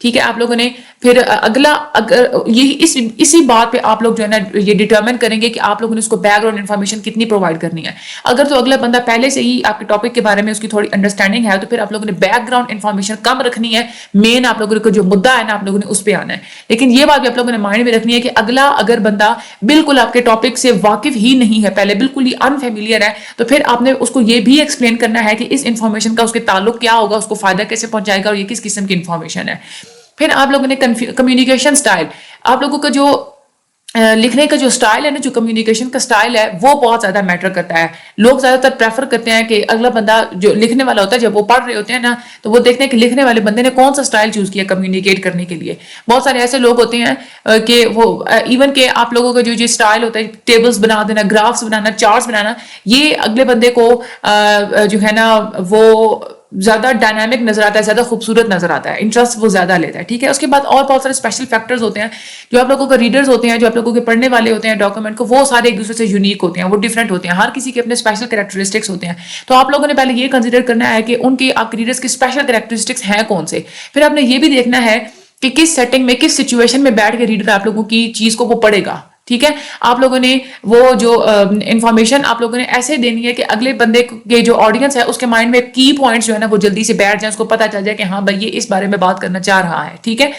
ٹھیک ہے. آپ لوگوں نے پھر اگلا یہی اسی بات پہ آپ لوگ جو ہے نا یہ ڈیٹرمن کریں گے کہ آپ لوگوں نے اس کو بیک گراؤنڈ انفارمیشن کتنی پرووائڈ کرنی ہے. اگر تو اگلا بندہ پہلے سے ہی آپ کے ٹاپک کے بارے میں اس کی تھوڑی انڈرسٹینڈنگ ہے تو پھر آپ لوگوں نے بیک گراؤنڈ انفارمیشن کم رکھنی ہے. مین آپ لوگوں کو جو مدعا ہے نا آپ لوگوں نے اس پہ آنا ہے. لیکن یہ بات بھی آپ لوگوں نے مائنڈ میں رکھنی ہے کہ اگلا اگر بندہ بالکل آپ کے ٹاپک سے واقف ہی نہیں ہے, پہلے بالکل ہی انفیملیئر ہے, تو پھر آپ نے اس کو یہ بھی ایکسپلین کرنا ہے کہ اس انفارمیشن کا اس کے تعلق کیا ہوگا, اس کو فائدہ کیسے پہنچائے گا اور یہ کس قسم کی انفارمیشن ہے. پھر آپ لوگوں نے کمیونیکیشن سٹائل, آپ لوگوں کا جو لکھنے کا جو سٹائل ہے نا, جو کمیونیکیشن کا سٹائل ہے وہ بہت زیادہ میٹر کرتا ہے. لوگ زیادہ تر پریفر کرتے ہیں کہ اگلا بندہ جو لکھنے والا ہوتا ہے جب وہ پڑھ رہے ہوتے ہیں نا تو وہ دیکھتے ہیں کہ لکھنے والے بندے نے کون سا سٹائل چوز کیا کمیونیکیٹ کرنے کے لیے. بہت سارے ایسے لوگ ہوتے ہیں کہ وہ ایون کہ آپ لوگوں کا جو سٹائل ہوتا ہے ٹیبلز بنا دینا, گرافس بنانا, چارٹس بنانا, یہ اگلے بندے کو جو ہے نا وہ زیادہ ڈائنامک نظر آتا ہے, زیادہ خوبصورت نظر آتا ہے, انٹرسٹ وہ زیادہ لیتا ہے. ٹھیک ہے. اس کے بعد اور بہت سارے اسپیشل فیکٹرز ہوتے ہیں جو آپ لوگوں کا ریڈرز ہوتے ہیں, جو آپ لوگوں کے پڑھنے والے ہوتے ہیں ڈاکومنٹ کو, وہ سارے ایک دوسرے سے یونیک ہوتے ہیں, وہ ڈفرینٹ ہوتے ہیں, ہر کسی کے اپنے اسپیشل کریکٹرسٹکس ہوتے ہیں. تو آپ لوگوں نے پہلے یہ کنسیڈر کرنا ہے کہ ان کے آپ کے ریڈرز کے اسپیشل کریکٹرسٹکس ہیں کون سے. پھر آپ نے یہ بھی دیکھنا ہے کہ کس سیٹنگ میں, کس سچویشن میں بیٹھ کے ریڈر آپ لوگوں کی چیز کو وہ پڑھے گا. ٹھیک ہے. آپ لوگوں نے وہ جو انفارمیشن آپ لوگوں نے ایسے دینی ہے کہ اگلے بندے کے جو آڈینس ہے اس کے مائنڈ میں کی پوائنٹس جو ہے نا وہ جلدی سے بیٹھ جائیں, اس کو پتہ چل جائے کہ ہاں بھائی یہ اس بارے میں بات کرنا چاہ رہا ہے. ٹھیک ہے.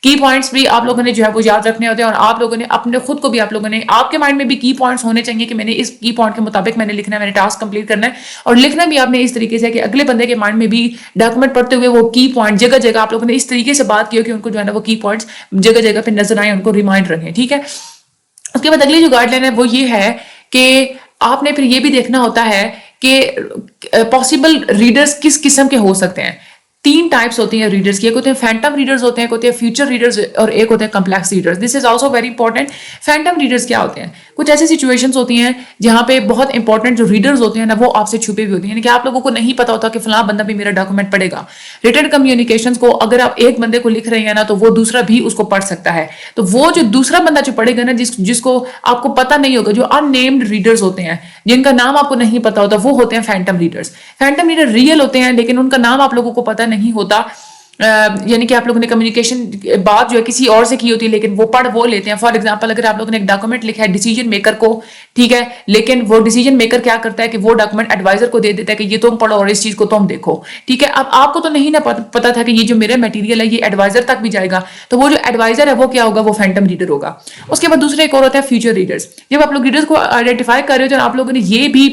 کی پوائنٹس بھی آپ لوگوں نے جو ہے وہ یاد رکھنے ہوتے ہیں, اور آپ لوگوں نے اپنے خود کو بھی آپ لوگوں نے آپ کے مائنڈ میں بھی کی پوائنٹس ہونے چاہیے کہ میں نے اس کی پوائنٹ کے مطابق میں نے لکھنا ہے, میں نے ٹاسک کمپلیٹ کرنا ہے. اور لکھنا بھی آپ نے اس طریقے سے کہ اگلے بندے کے مائنڈ میں بھی ڈاکومنٹ پڑھتے ہوئے وہ کی پوائنٹ جگہ جگہ آپ لوگوں نے اس طریقے سے بات کی ہو کہ ان کو جو ہے نا وہ کی پوائنٹس جگہ جگہ پہ نظر آئیں, ان کو ریمائنڈ رکھیں. ٹھیک ہے. اس کے بعد اگلی جو گائیڈ لائن ہے وہ یہ ہے کہ آپ نے پھر یہ بھی دیکھنا ہوتا ہے کہ پاسبل ریڈرز کس قسم کے ہو سکتے ہیں. 3 ٹائپس ہوتی ہیں ریڈرز کی, ایک ہوتے ہیں فینٹم ریڈرز ہوتے ہیں, ایک ہوتے ہیں فیوچر ریڈرز, اور ایک ہوتے ہیں complex readers. This is also very important. Phantom readers کیا ہوتے ہیں؟ کچھ ایسی سچویشنز ہوتی ہیں جہاں پہ بہت انپورٹنٹ جو ریڈرز ہوتے ہیں نا وہ آپ سے چھپے ہوئے ہوتے ہیں, یعنی کہ آپ لوگوں کو نہیں پتا ہوتا کہ فلاں بندہ بھی میرا ڈاکومنٹ پڑھے گا. ریٹن کمیونیکیشنز کو اگر آپ ایک بندے کو لکھ رہے ہیں نا تو وہ دوسرا بھی اس کو پڑھ سکتا ہے. تو وہ جو دوسرا بندہ جو پڑھے گا نا جس کو آپ کو پتہ نہیں ہوگا, جو ان نیمڈ ریڈرز ہوتے ہیں جن کا نام آپ کو نہیں پتا ہوتا, وہ ہوتے ہیں phantom readers. Phantom reader real ہوتے ہیں لیکن ان کا نام آپ لوگوں کو پتہ نہیں ہوتا, یعنی کہ آپ لوگوں نے کمیونیکیشن بات جو ہے کسی اور سے کی ہوتی ہے لیکن وہ پڑھ وہ لیتے ہیں. فار ایگزامپل اگر آپ لوگوں نے ایک ڈاکومنٹ لکھا ہے ڈیسیجن میکر کو, ٹھیک ہے, لیکن وہ ڈیسیجن میکر کیا کرتا ہے کہ وہ ڈاکومنٹ ایڈوائزر کو دے دیتا ہے کہ یہ تم پڑھو اور اس چیز کو تم دیکھو. ٹھیک ہے. اب آپ کو تو نہیں نا پتا تھا کہ یہ جو میرا میٹیریل ہے یہ ایڈوائزر تک بھی جائے گا, تو وہ جو ایڈوائزر ہے وہ کیا ہوگا, وہ فینٹم ریڈر ہوگا. اس کے بعد دوسرا ایک اور ہوتا ہے فیوچر ریڈرز. جب آپ لوگ ریڈرز کو آئیڈینٹیفائی کر رہے ہو تو آپ لوگوں نے یہ بھی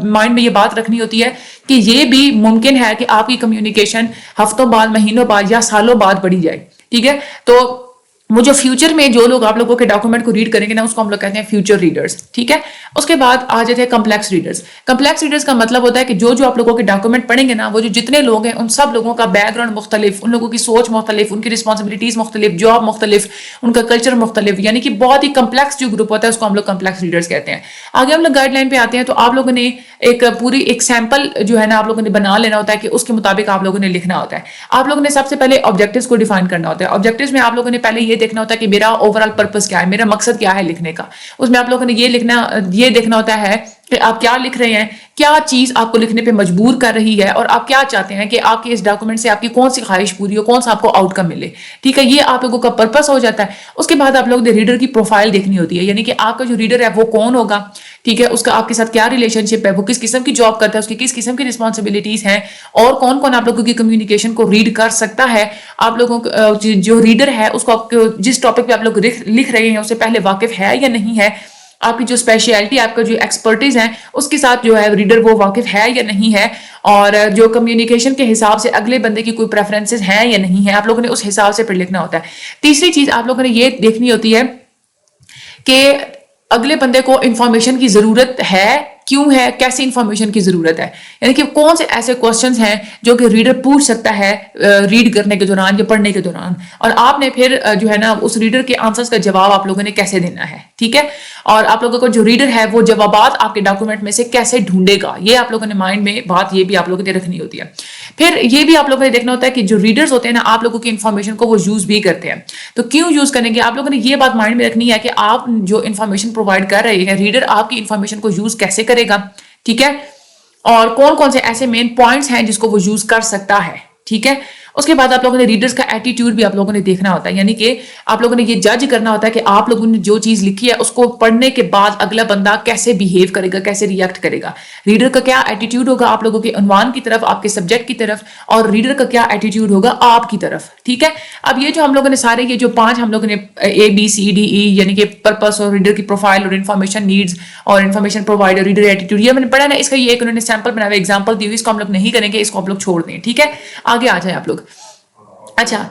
مائنڈ میں یہ بات رکھنی ہوتی ہے کہ یہ بھی ممکن ہے کہ آپ کی کمیونیکیشن ہفتوں بعد, مہینوں بعد یا سالوں بعد بڑھی جائے. ٹھیک ہے. تو وہ جو فیوچر میں جو لوگ آپ لوگوں کے ڈاکومنٹ کو ریڈ کریں گے نا اس کو ہم لوگ کہتے ہیں فیوچر ریڈرز. ٹھیک ہے. اس کے بعد آ جاتے ہیں کمپلیکس ریڈرز. کمپلیکس ریڈرز کا مطلب ہوتا ہے کہ جو آپ لوگوں کے ڈاکومنٹ پڑھیں گے نا وہ جو جتنے لوگ ہیں ان سب لوگوں کا بیک گراؤنڈ مختلف, ان لوگوں کی سوچ مختلف, ان کی رسپانسبلٹیز مختلف, جاب مختلف, ان کا کلچر مختلف, یعنی کہ بہت ہی کمپلیکس جو گروپ ہوتا ہے اس کو ہم لوگ کمپلیکس ریڈرز کہتے ہیں. آگے ہم لوگ گائیڈ لائن پہ آتے ہیں تو آپ لوگوں نے ایک پوری ایک سیمپل جو ہے نا آپ لوگوں نے بنا لینا ہوتا ہے کہ اس کے مطابق آپ لوگوں نے لکھنا ہوتا ہے. آپ لوگوں نے سب سے پہلے آبجیکٹیوز کو ڈیفائن کرنا ہوتا ہے. آبجیکٹیوز میں آپ لوگوں نے پہلے یہ دیکھنا ہوتا ہے کہ میرا اوور آل پرپس کیا ہے, میرا مقصد کیا ہے لکھنے کا. اس میں آپ لوگوں نے یہ دیکھنا ہوتا ہے کہ آپ کیا لکھ رہے ہیں, کیا چیز آپ کو لکھنے پہ مجبور کر رہی ہے, اور آپ کیا چاہتے ہیں کہ آپ کے اس ڈاکومنٹ سے آپ کی کون سی خواہش پوری ہو, کون سا آپ کو آؤٹ کم ملے. ٹھیک ہے. یہ آپ لوگوں کا پرپس ہو جاتا ہے. اس کے بعد آپ لوگوں نے ریڈر کی پروفائل دیکھنی ہوتی ہے, یعنی کہ آپ کا جو ریڈر ہے وہ کون ہوگا. ٹھیک ہے. اس کا آپ کے ساتھ کیا ریلیشن شپ ہے, وہ کس قسم کی جاب کرتا ہے, اس کی کس قسم کی رسپانسبلٹیز ہیں, اور کون کون آپ لوگوں کی کمیونیکیشن کو ریڈ کر سکتا ہے. آپ لوگوں جو ریڈر ہے اس کو جس ٹاپک پہ آپ لوگ لکھ رہے ہیں اس سے پہلے واقف ہے یا نہیں ہے, آپ کی جو اسپیشلٹی, آپ کا جو ایکسپرٹیز ہے اس کے ساتھ جو ہے ریڈر وہ واقف ہے یا نہیں ہے, اور جو کمیونیکیشن کے حساب سے اگلے بندے کی کوئی پریفرنسز ہیں یا نہیں ہے, آپ لوگوں نے اس حساب سے پھر لکھنا ہوتا ہے. تیسری چیز آپ لوگوں نے یہ دیکھنی ہوتی ہے کہ اگلے بندے کو انفارمیشن کی ضرورت ہے, کیوں ہے, کیسی انفارمیشن کی ضرورت ہے, یعنی کہ کون سے ایسے کوسچنز ہیں جو کہ ریڈر پوچھ سکتا ہے ریڈ کرنے کے دوران یا پڑھنے کے دوران, اور آپ نے پھر جو ہے نا اس ریڈر کے آنسرز کا جواب آپ لوگوں نے کیسے دینا ہے. ٹھیک ہے. اور آپ لوگوں کو جو ریڈر ہے وہ جوابات آپ کے ڈاکومنٹ میں سے کیسے ڈھونڈے گا, یہ آپ لوگوں نے مائنڈ میں بات یہ بھی آپ لوگوں نے رکھنی ہوتی ہے. پھر یہ بھی آپ لوگوں نے دیکھنا ہوتا ہے کہ جو ریڈرز ہوتے ہیں نا آپ لوگوں کی انفارمیشن کو وہ یوز بھی کرتے ہیں, تو کیوں یوز کریں گے. آپ لوگوں نے یہ بات مائنڈ میں رکھنی ہے کہ آپ جو انفارمیشن پرووائڈ کر رہے ہیں ریڈر آپ کی انفارمیشن کو یوز کیسے کرے گا. ٹھیک ہے. اور کون کون سے ایسے مین پوائنٹس ہیں جس کو وہ یوز کر سکتا ہے. ٹھیک ہے. اس کے بعد آپ لوگوں نے ریڈرز کا ایٹیٹیوڈ بھی آپ لوگوں نے دیکھنا ہوتا ہے, یعنی کہ آپ لوگوں نے یہ جج کرنا ہوتا ہے کہ آپ لوگوں نے جو چیز لکھی ہے اس کو پڑھنے کے بعد اگلا بندہ کیسے بیہیو کرے گا, کیسے ریئیکٹ کرے گا. ریڈر کا کیا ایٹیٹیوڈ ہوگا آپ لوگوں کے عنوان کی طرف, آپ کے سبجیکٹ کی طرف, اور ریڈر کا کیا ایٹیٹیوڈ ہوگا آپ کی طرف. ٹھیک ہے, اب یہ جو ہم لوگوں نے سارے یہ جو 5 ہم لوگوں نے ABCDE یعنی کہ پرپس اور ریڈر کی پروفائل اور انفارمیشن نیڈز اور انفارمیشن پرووائڈر, ریڈر ایٹیٹیوڈ, یہ میں نے پڑھا نا, اس کا یہ ایک انہوں نے سیمپل بنا ہوا ایگزامپل دی ہوئی, اس کو ہم لوگ نہیں کریں گے, اس کو آپ لوگ چھوڑ دیں. ٹھیک ہے, آگے آ جائیں آپ لوگ. اچھا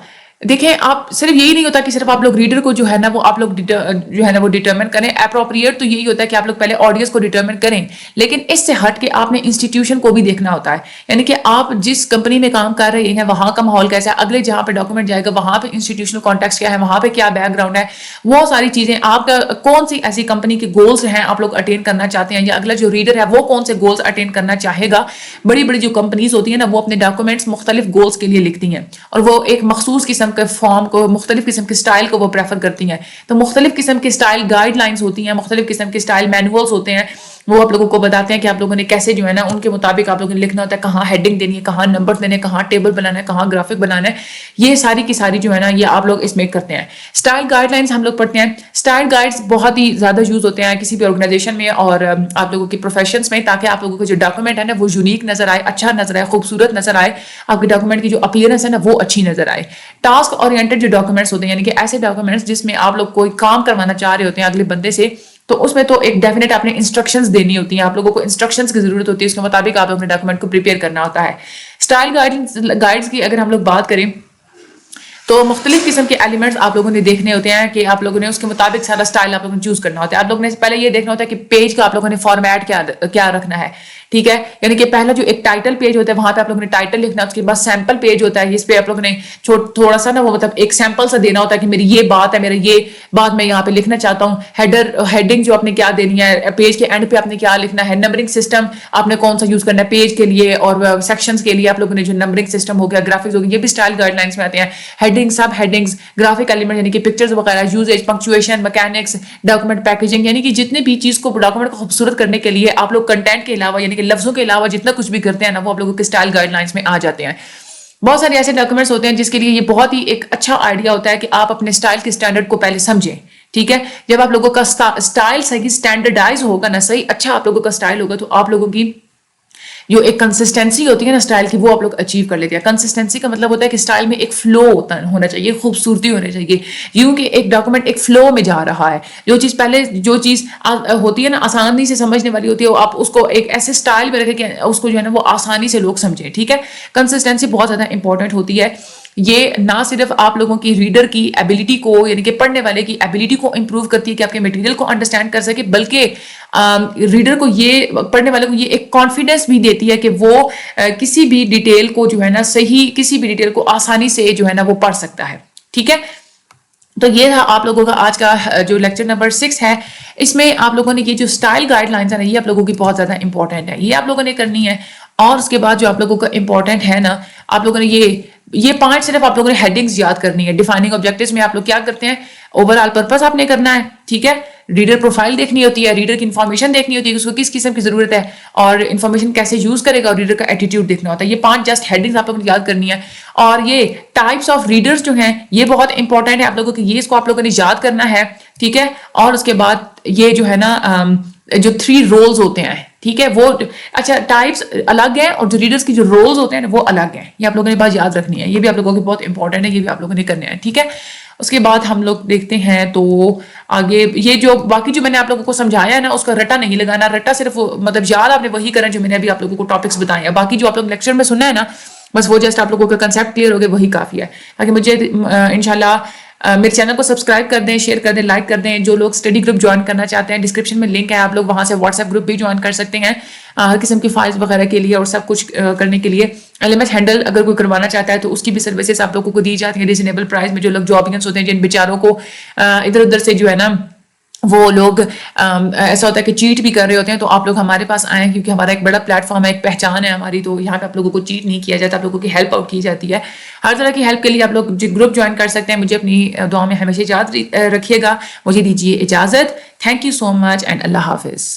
دیکھیں, آپ صرف یہی نہیں ہوتا کہ صرف آپ لوگ ریڈر کو جو ہے نا وہ آپ لوگ جو ہے نا وہ ڈیٹرمن کریں. اپروپریٹ تو یہی ہوتا ہے کہ آپ لوگ پہلے آڈینس کو ڈیٹرمن کریں, لیکن اس سے ہٹ کے آپ نے انسٹیٹیوشن کو بھی دیکھنا ہوتا ہے, یعنی کہ آپ جس کمپنی میں کام کر رہے ہیں وہاں کا ماحول کیسا ہے, اگلے جہاں پہ ڈاکومنٹ جائے گا وہاں پہ انسٹیٹیوشنل کانٹیکس کیا ہے, وہاں پہ کیا بیک گراؤنڈ ہے, وہ ساری چیزیں, آپ کا کون سی ایسی کمپنی کے گولز ہیں آپ لوگ اٹین کرنا چاہتے ہیں, یا اگلا جو ریڈر ہے وہ کون سے گولز اٹین کرنا چاہے گا. بڑی بڑی جو کمپنیز ہوتی ہیں نا وہ اپنے ڈاکومنٹس مختلف گولز کے لیے لکھتی ہیں, اور وہ ایک مخصوص قسم کے فارم کو, مختلف قسم کے سٹائل کو وہ پریفر کرتی ہیں. تو مختلف قسم کے سٹائل گائیڈ لائنز ہوتی ہیں, مختلف قسم کے سٹائل مینولز ہوتے ہیں, وہ آپ لوگوں کو بتاتے ہیں کہ آپ لوگوں نے کیسے جو ہے نا ان کے مطابق آپ لوگوں نے لکھنا ہوتا ہے, کہاں ہیڈنگ دینی ہے, کہاں نمبر دینے ہیں, کہاں ٹیبل بنانا ہے, کہاں گرافک بنانا ہے, یہ ساری کی ساری جو ہے نا یہ آپ لوگ اس میں کرتے ہیں. سٹائل گائیڈ لائنز ہم لوگ پڑھتے ہیں. سٹائل گائیڈز بہت ہی زیادہ یوز ہوتے ہیں کسی بھی آرگنائزیشن میں اور آپ لوگوں کی پروفیشنس میں, تاکہ آپ لوگوں کے جو ڈاکومنٹ ہے نا وہ یونیک نظر آئے, اچھا نظر آئے, خوبصورت نظر آئے, آپ کے ڈاکومنٹ کی جو اپیئرنس ہے نا وہ اچھی نظر آئے. ٹاسک اورینٹڈ جو ڈاکومنٹس ہوتے ہیں, یعنی کہ ایسے ڈاکومنٹس جس میں آپ لوگ کوئی کام کروانا چاہ رہے ہوتے ہیں اگلے بندے سے, تو اس میں تو ایک ڈیفینیٹ آپ نے انسٹرکشنز دینی ہوتی ہیں, آپ لوگوں کو انسٹرکشنز کی ضرورت ہوتی ہے, اس کے مطابق آپ اپنے ڈاکومنٹ کو پریپیئر کرنا ہوتا ہے. اسٹائل گائیڈز کی اگر ہم لوگ بات کریں تو مختلف قسم کے ایلیمنٹس آپ لوگوں نے دیکھنے ہوتے ہیں کہ آپ لوگوں نے اس کے مطابق سارا اسٹائل آپ لوگوں نے چوز کرنا ہوتا ہے. آپ لوگوں نے پہلے یہ دیکھنا ہوتا ہے کہ پیج کا آپ لوگوں نے فارمیٹ کیا رکھنا ہے. ٹھیک ہے, یعنی کہ پہلا جو ایک ٹائٹل پیج ہوتا ہے وہاں پہ آپ لوگوں نے ٹائٹل لکھنا ہے, اس کے بعد سیمپل پیج ہوتا ہے, اس پہ آپ لوگوں نے تھوڑا سا نا وہ مطلب ایک سیمپل سا دینا ہوتا ہے کہ میری یہ بات ہے, میرا یہ بات میں یہاں پہ لکھنا چاہتا ہوں. ہیڈنگ جو آپ نے کیا دینی ہے, پیج کے اینڈ پہ آپ نے کیا لکھنا ہے, نمبرنگ سسٹم آپ نے کون سا یوز کرنا ہے پیج کے لیے اور سیکشنز کے لیے, آپ لوگوں نے جو نمبرنگ سسٹم ہو گیا, گرافکس ہو گیا, یہ بھی اسٹائل گائیڈ لائنس میں آتے ہیں. ہیڈنگ, سب ہیڈنگز, گرافک ایلیمنٹ یعنی کہ پکچرز وغیرہ, usage, punctuation, mechanics, document packaging, یعنی کہ جتنے بھی چیز کو ڈاکومنٹ کو خوبصورت کرنے کے لیے آپ لوگ کنٹینٹ کے علاوہ یعنی کہ لفظوں کے علاوہ جتنا کچھ بھی کرتے ہیں نا وہ آپ لوگوں کے اسٹائل گائیڈ لائنس میں آ جاتے ہیں. بہت سارے ایسے ڈاکومنٹس ہوتے ہیں جس کے لیے یہ بہت ہی ایک اچھا آئیڈیا ہوتا ہے کہ آپ اپنے اسٹائل کے اسٹینڈرڈ کو پہلے سمجھیں. ٹھیک ہے, جب آپ لوگوں کا اسٹائل صحیح اسٹینڈرڈائز ہوگا نا, صحیح اچھا آپ لوگوں کا اسٹائل ہوگا, تو آپ لوگوں کی جو ایک کنسسٹنسی ہوتی ہے نا اسٹائل کی وہ آپ لوگ اچیو کر لیتے ہیں. کنسسٹنسی کا مطلب ہوتا ہے کہ اسٹائل میں ایک فلو ہونا چاہیے, خوبصورتی ہونی چاہیے, یوں کہ ایک ڈاکومنٹ ایک فلو میں جا رہا ہے. جو چیز ہوتی ہے نا آسانی سے سمجھنے والی ہوتی ہے, آپ اس کو ایک ایسے اسٹائل میں رکھیں کہ اس کو جو ہے نا وہ آسانی سے لوگ سمجھیں. ٹھیک ہے, کنسسٹنسی بہت زیادہ امپورٹنٹ ہوتی ہے. یہ نہ صرف آپ لوگوں کی ریڈر کی ایبلٹی کو یعنی کہ پڑھنے والے کی ایبلٹی کو امپروو کرتی ہے کہ آپ کے مٹیریل کو انڈرسٹینڈ کر سکے, بلکہ ریڈر کو یہ پڑھنے والے کو یہ ایک کانفیڈنس بھی دیتی ہے کہ وہ کسی بھی ڈیٹیل کو جو ہے نا صحیح, کسی بھی ڈیٹیل کو آسانی سے جو ہے نا وہ پڑھ سکتا ہے. ٹھیک ہے, تو یہ تھا آپ لوگوں کا آج کا جو لیکچر نمبر 6 ہے. اس میں آپ لوگوں نے یہ جو اسٹائل گائیڈ لائنس ہے نا یہ آپ لوگوں کی بہت زیادہ امپورٹنٹ ہے, یہ آپ لوگوں نے کرنی ہے. اور اس کے بعد جو آپ لوگوں کا امپورٹنٹ ہے نا, آپ لوگوں نے یہ 5 صرف آپ لوگوں نے ہیڈنگز یاد کرنی ہے. ڈیفائننگ آبجیکٹیوز میں آپ لوگ کیا کرتے ہیں, اوور آل پرپز آپ نے کرنا ہے. ٹھیک ہے, ریڈر پروفائل دیکھنی ہوتی ہے, ریڈر کی انفارمیشن دیکھنی ہوتی ہے, اس کو کس قسم کی ضرورت ہے اور انفارمیشن کیسے یوز کرے گا, اور ریڈر کا ایٹیٹیوڈ دیکھنا ہوتا ہے. یہ 5 جسٹ ہیڈنگز آپ لوگوں نے یاد کرنی ہے. اور یہ ٹائپس آف ریڈرز جو ہیں یہ بہت امپورٹنٹ ہے آپ لوگوں کی, یہ اس کو آپ لوگوں نے یاد کرنا ہے. ٹھیک ہے, اور اس کے بعد یہ جو ہے نا جو 3 رولز ہوتے ہیں, ٹھیک ہے, وہ اچھا ٹائپس الگ ہیں اور جو ریڈرز کی جو رولز ہوتے ہیں وہ الگ ہیں. یہ آپ لوگوں نے بات یاد رکھنی ہے, یہ بھی آپ لوگوں کی بہت امپورٹنٹ ہے, یہ بھی آپ لوگوں نے کرنے ہیں. ٹھیک ہے, اس کے بعد ہم لوگ دیکھتے ہیں تو آگے یہ جو باقی جو میں نے آپ لوگوں کو سمجھایا ہے نا اس کا رٹا نہیں لگانا. رٹا صرف مطلب یاد آپ نے وہی کرنا جو میں نے ابھی آپ لوگوں کو ٹاپکس بتائے ہیں. باقی جو آپ لوگ لیکچر میں سننا ہے نا بس وہ جسٹ آپ لوگوں کا کنسیپٹ کلیئر ہو گیا وہی کافی ہے. تاکہ مجھے انشاءاللہ میرے چینل کو سبسکرائب کر دیں, شیئر کر دیں, لائک کر دیں. جو لوگ اسٹڈی گروپ جوائن کرنا چاہتے ہیں ڈسکرپشن میں لنک ہے, آپ لوگ وہاں سے واٹس ایپ گروپ بھی جوائن کر سکتے ہیں ہر قسم کی فائلز وغیرہ کے لیے اور سب کچھ کرنے کے لیے. LMS ہینڈل اگر کوئی کروانا چاہتا ہے تو اس کی بھی سروسز آپ لوگوں کو دی جاتی ہیں ریزنیبل پرائز میں. جو لوگ جابینس ہوتے ہیں جن بیچاروں کو ادھر ادھر سے جو ہے نا وہ لوگ ایسا ہوتا ہے کہ چیٹ بھی کر رہے ہوتے ہیں, تو آپ لوگ ہمارے پاس آئیں کیونکہ ہمارا ایک بڑا پلیٹ فارم ہے, ایک پہچان ہے ہماری, تو یہاں پہ آپ لوگوں کو چیٹ نہیں کیا جاتا, آپ لوگوں کی ہیلپ آؤٹ کی جاتی ہے. ہر طرح کی ہیلپ کے لیے آپ لوگ گروپ جوائن کر سکتے ہیں. مجھے اپنی دعا میں ہمیشہ یاد رکھیے گا. مجھے دیجیے اجازت. Thank you so much and اللہ حافظ.